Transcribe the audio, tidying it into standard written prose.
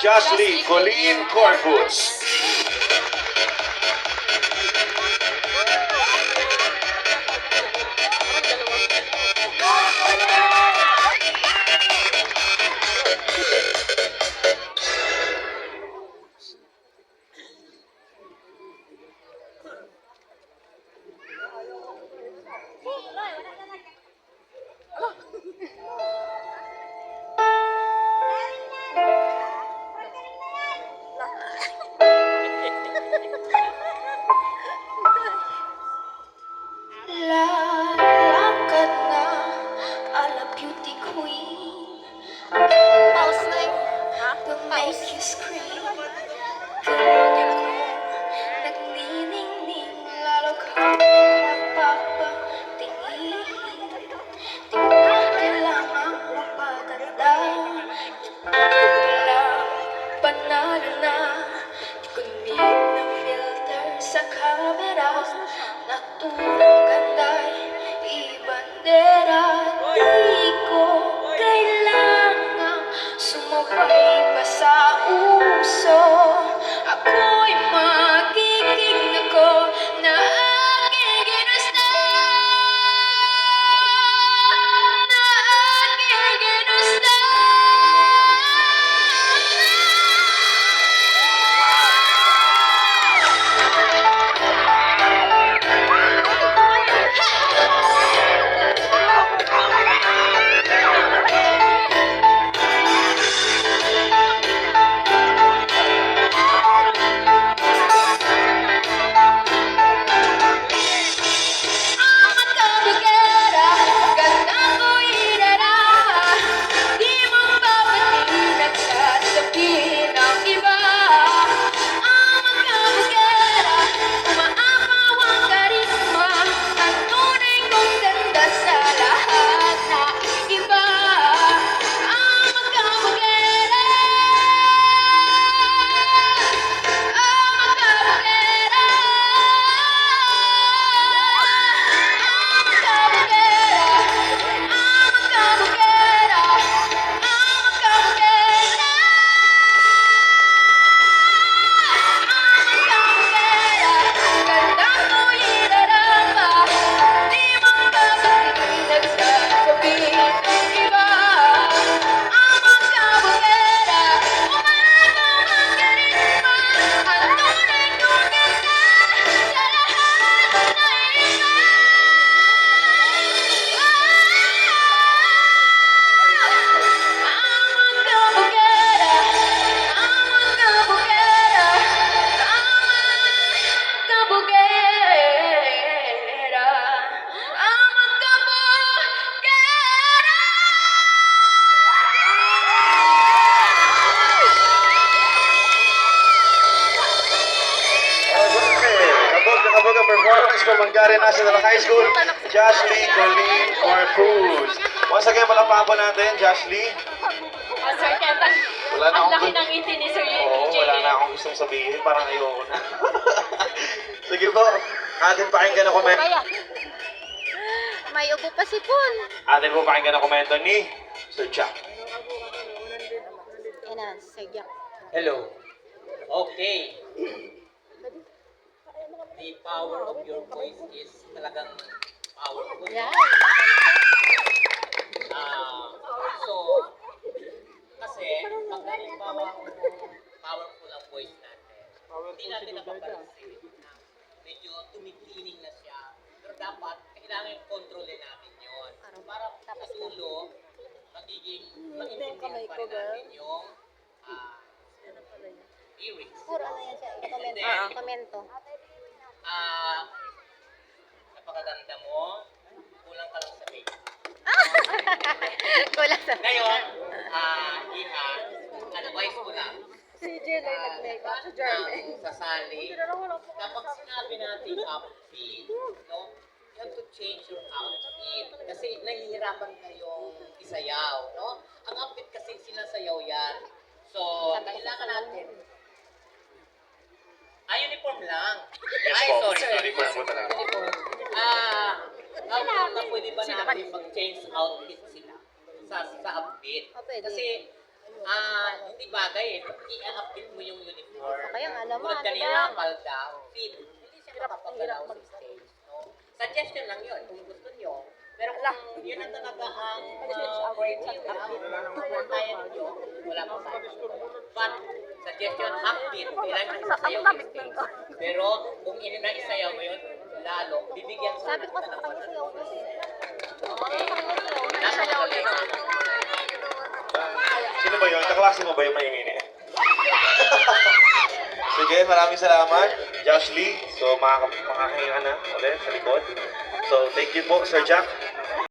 Jocelyn Colleen Corpus. Lalakad na ala beauty queen, to make you scream. Kanya ko nagniningning, lalo kang mapapatingin. Di ko na kailangang mapaganda, lang panalo na. Di ko need ng filter sa camera, naturang ganda'y ibandera. Di ko kailangang sumabay pa sa uso. Ako'y magiging ako na aking ginusto, na aking ginusto. Performance from Manggarin National High School, Jocelyn Colleen Corpus. Once again, palakpakan po natin, Jocelyn. Sir Kentan, Wala na ang akong laki ng ngiti ni Sir Oo, DJ. wala na akong gustong sabihin. Parang ayoko na. Sige po, atin pakinggan ang komento. Kaya, may ubo pa si Paul. Atin po pakinggan ang komento ni Sir Jack. Yan na, Sir Jack. Hello. Okay. The power of your voice is talagang powerful. Yan. So, kasi, pag halimbawa powerful ang voice natin, hindi natin napapansin na medyo tumikiling na siya. Pero dapat, kailangan kontrolin natin yun. Para sa dulo, maintindihan pa rin natin yung lyrics. Puro ano yan siya, komento. Komento. Napakaganda mo, kulang ka lang sa make. Kulang sa... Ngayon, Iha, advice ko lang. Si Jen ay nag-makeup sa Jeremy. Sasali, kapag sinabi natin upbeat, no, you have to change your outfit. Kasi nahihirapan kayong isayaw, no? Ang upbeat kasi sinasayaw yan. So, kailangan natin. Uniform lang. Yes po, uniform po talaga. Pwede ba natin mag-change outfit sila sa upbeat? Oh, pwede. Kasi hindi bagay eh. I-update mo yung uniform. Kaya nga naman, Tulad kanina, diba? palda, fit. Hindi siya makapagalaw sa stage. No? Suggestion lang yun kung gusto nyo. Pero kung yun ang talaga ang working tayo nyo, wala pa tayo. But, suggestion, upbeat. Kailangan isasayaw yung stage. Pero, kung inasayaw mo yun, lalo, bibigyan sa Sabi ko kasi sa kanya sayaw ko. nasa ulit. Sino ba yun? Kaklase mo ba yung maingay niya? Sige, maraming salamat. Josh Lee. So, makakahinga ka na ulit sa likod. So, thank you po, Sir Jack.